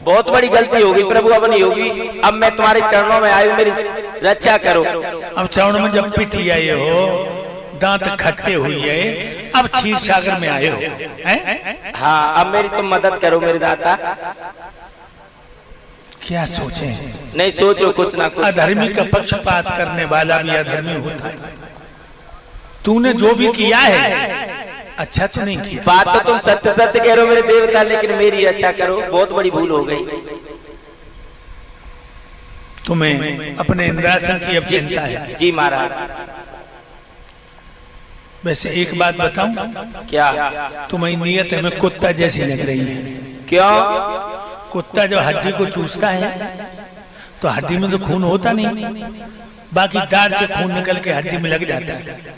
बहुत बड़ी गलती होगी प्रभु, अब नहीं होगी। अब मैं तुम्हारे चरणों में आयु, मेरी रक्षा करो। अब चरणों में जब पिटी आए हो, दांत खट्टे हुई है, अब क्षीर सागर में आए हो हैं? हाँ, अब मेरी तुम मदद करो मेरे दाता। क्या सोचे? नहीं सोचो कुछ ना कुछ। अधर्मी का पक्षपात करने वाला भी अधर्मी होता है। तूने जो भी किया है अच्छा तो नहीं किया। बात तो तुम सत्य सत्य कह रहे हो मेरे देवता, लेकिन मेरी रक्षा करो, बहुत बड़ी भूल हो गई। तुम्हें अपने इंद्रासन की अब चिंता है। जी महाराज। वैसे एक बात बताऊं, क्या? तुम्हारी नीयत हमें कुत्ता जैसी लग रही है। क्यों? कुत्ता जो हड्डी को चूसता है तो हड्डी में तो खून होता नहीं, बाकी दांत से खून निकल के हड्डी में लग जाता है।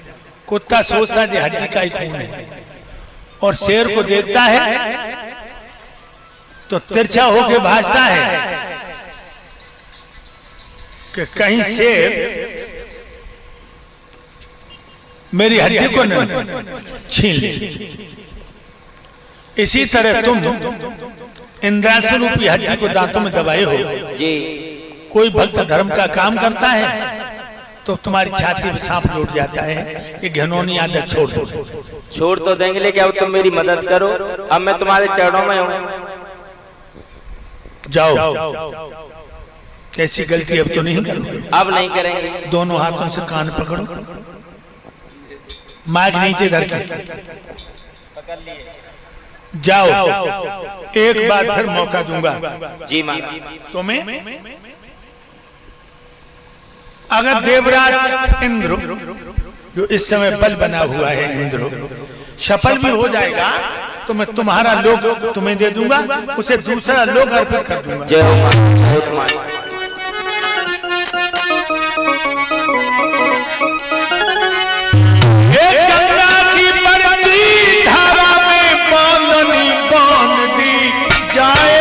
कुत्ता सोचता है हड्डी का ही खून है, और शेर को देखता है तो तिरछा होके भाजता है कि कहीं शेर मेरी हड्डी को न छीन ले। इसी तरह तुम इंद्रासन रूपी हड्डी को दांतों में दबाए हो जी। कोई भक्त धर्म का काम करता है तो तुम्हारी छाती में सांप लौट जाता है। ये घिनौनी आदत छोड़ दो। छोड़ तो देंगे, लेकिन अब तुम मेरी मदद करो। अब मैं तुम्हारे चरणों में हूँ। जाओ, ऐसी गलती अब तो नहीं करोगे। अब नहीं करेंगे। दोनों हाथों से कान पकड़ो, माइक नीचे धर के जाओ। एक बार फिर मौका दूंगा जी महाराज तुम्हें। अगर देवराज इंद्र जो इस समय बल बना हुआ है इंद्र सफल भी हो जाएगा तो मैं तुम्हारा लोक तुम्हें दे दूंगा, उसे दूसरा लोक अर्पित कर दूंगा। जय हो मां, जय हो मां। गंगा की बढ़ती धारा में बांधनी बांध दी जाए,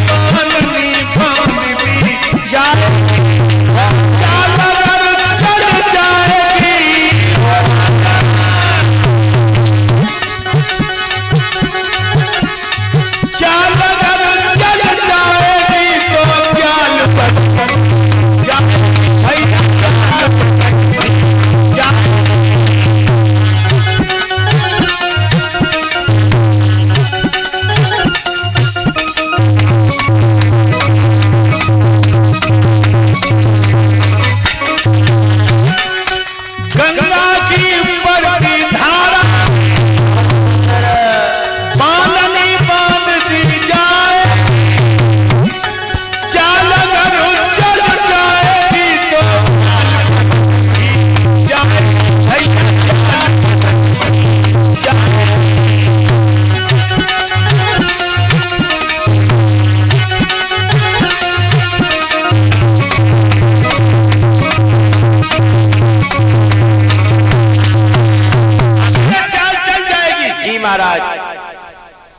बांधनी बांध दी जाए,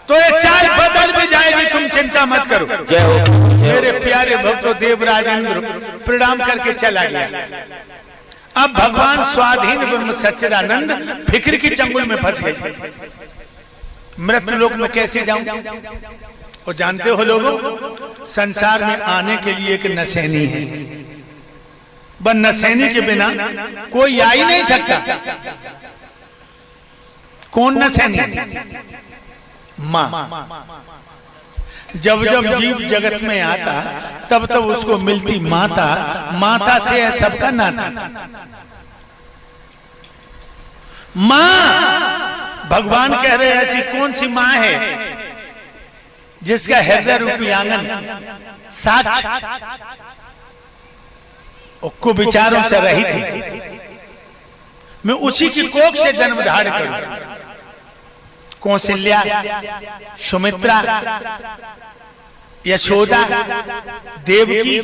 तो ये चाल बदल भी जाएगी, तुम चिंता मत करो। जय हो। मेरे प्यारे भक्तों, देवराज इंद्र प्रणाम करके चला गया। अब भगवान स्वाधीन ब्रह्म सच्चिदानंद फिक्र की चंगुल में फंस गए। मृत्यु लोक में कैसे जाऊं? और जानते हो लोगों, संसार में आने के लिए एक नसैनी है। बस नसैनी के बिना कोई आ ही नहीं सकता। कौन नसैनी? माँ। जब जब जीव जगत में आता तब तब उसको मिलती माता, माता से है सबका नाता। माँ, भगवान कह रहे हैं ऐसी कौन सी माँ है जिसका हृदय रूपी आंगन साक्ष को विचारों से रहित है। मैं उसी की कोख से जन्म धारण करूं। कौशल्या, सुमित्रा, यशोदा, देवकी,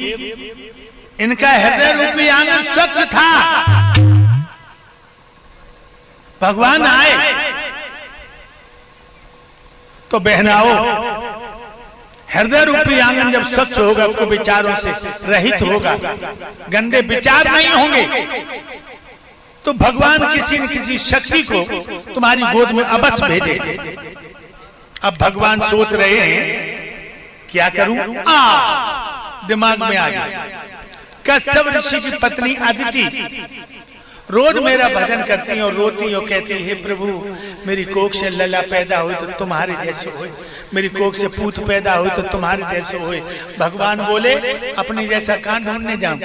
इनका हृदय रूपी आंगन स्वच्छ था। भगवान आए तो बहनाओ, हृदय रूपी आंगन जब स्वच्छ होगा, आपको विचारों से रहित होगा, गंदे विचार नहीं होंगे, तो भगवान किसी न किसी शक्ति को तुम्हारी गोद में अवश्य भेजे। अब भगवान सोच रहे हैं क्या करूं? दिमाग में आ गया। कश्यप ऋषि की पत्नी अदिति रोज मेरा भजन करती है और रोती और कहती है, हे प्रभु मेरी कोख से लला पैदा हुई तो तुम्हारे जैसे होए, मेरी कोख से पूत पैदा हुई तो तुम्हारे जैसे होए। भगवान बोले अपने जैसा कहां ढूंढने जाऊं,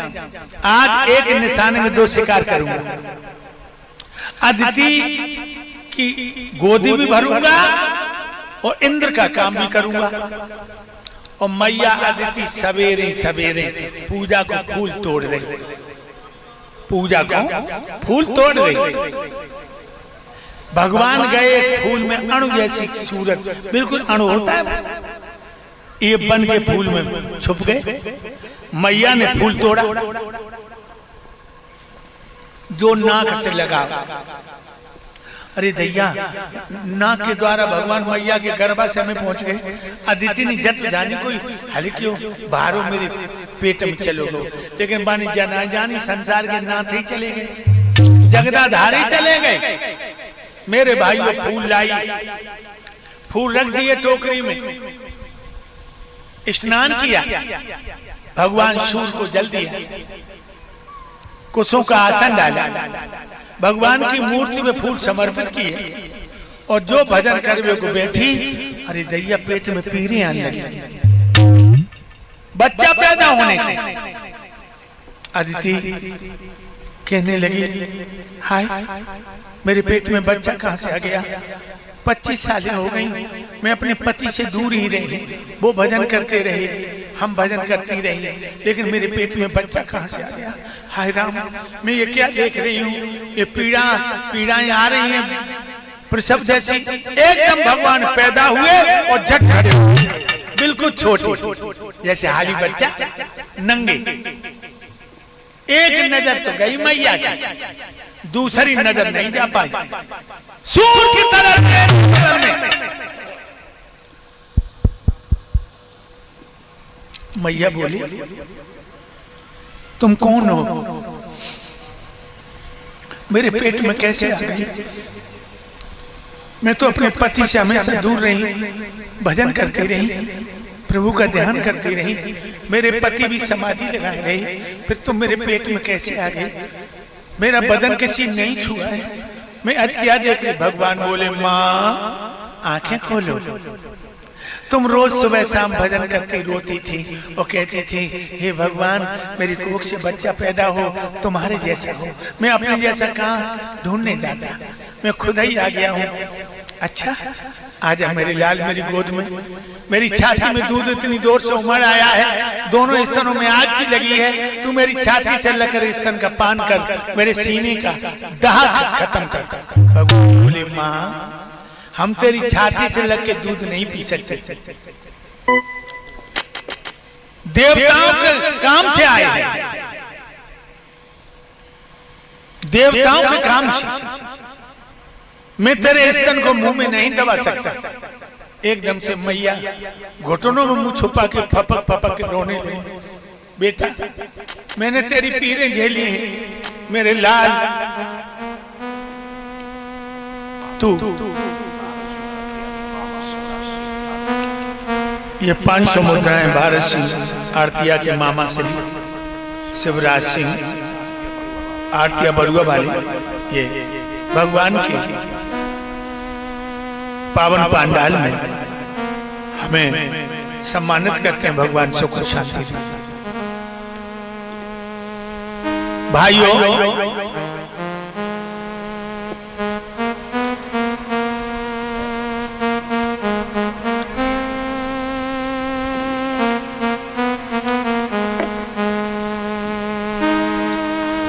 आज एक निशाने में 2 शिकार करूंगा। अदिति की गोदी भी भरूंगा और इंद्र का काम भी करूंगा। और मैया अदिति सवेरे सवेरे पूजा को फूल तोड़ रही, पूजा को फूल तोड़ रही। भगवान गए फूल में अणु जैसी सूरत, बिल्कुल अणु होता है, ये बन के फूल में छुप गए। मैया ने फूल तोड़ा, जो नाक से लगा। अरे दैया, नाक के द्वारा भगवान मैया के गर्भाशय में पहुंच गए। अदिति ने जट जानी कोई हल्की हो, बाहरों मेरे पेट में चलो गो, लेकिन बानी जाना जानी संसार के नाथ ही चले गए, जगदाधारी चले गए। मेरे भाइयों फूल लाई, फूल रख दिए टोकरी में, स्नान किया, भगवान सूर्य को जल दिया, कुसों का आसन डाला, भगवान की मूर्ति में फूल समर्पित किए और जो भजन करवे को बैठी। अरे दैया, पेट में पीरें आने लगी, बच्चा पैदा होने की। अदिति कहने लगी, हाय मेरे पेट में बच्चा कहां से आ गया? 25 सालें हो गई, मैं अपने पति से दूर ही रही, वो भजन करते रहे, हम भजन करती रही, लेकिन मेरे पेट में बच्चा कहां से आ गया? हाय राम, मैं ये क्या देख रही हूँ? ये पीड़ाएं आ रही हैं प्रसव जैसी। एकदम भगवान पैदा हुए और झट खड़े हुए, बिल्कुल छोटे जैसे हाली बच्चा, नंगे। एक नजर तो गई मैया की, दूसरी नजर नहीं जा पाई। सूर्य की तरह मैया बोली, तुम कौन हो? मेरे पेट में कैसे आ गई? मैं तो अपने पति से हमेशा दूर रही, भजन करती रही, प्रभु का ध्यान करती रही, मेरे पति भी समाधि लगाए रहे, फिर तुम मेरे पेट में कैसे आ गई? मेरा बदन किसी नहीं छुआ है, मैं आज क्या देख रही? भगवान बोले, माँ आंखें खोलो, तुम रोज सुबह शाम भजन करती रोती थी और कहती थी, हे भगवान मेरी कोख से बच्चा पैदा हो, तुम्हारे जैसा हो। मैं अपने जैसा कहाँ ढूंढने जाता, मैं खुद ही आ गया हूँ। अच्छा आजा मेरे लाल मेरी गोद में, मेरी छाती में दूध इतनी दूर से उमड़ आया है, दोनों स्तनों में आग सी लगी है, तू मेरी छाती से लेकर स्तन का पान कर, मेरे सीने का दहा खत्म कर। भगवान बोले, माँ हम तेरी छाती से लग के दूध नहीं पी सकते, देवताओं के काम से आए हैं, देवताओं के काम से, मैं तेरे स्तन को मुंह में नहीं दबा सकता। एकदम से मैया घुटनों में मुंह छुपा के फपक फपक के रोने लगी, बेटा मैंने तेरी पीरें झेली हैं, मेरे लाल तू ये 500 मुद्राएं भारत सिंह आरतिया के मामा से, शिवराज सिंह आरतिया बरुआ वाले, ये भगवान के पावन पांडाल में हमें सम्मानित करते हैं। भगवान सुख और शांति दें। भाइयों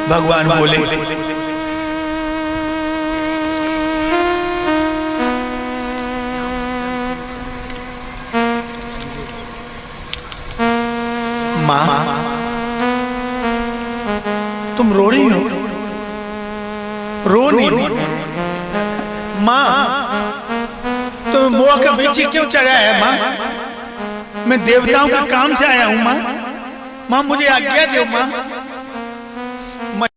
भगवान बोले, माँ तुम रो रही हो? रो नहीं माँ, तुम मुआ का बीची क्यों चढ़ाया है? माँ मैं देवताओं के काम से आया हूँ, माँ मुझे आज्ञा दो माँ।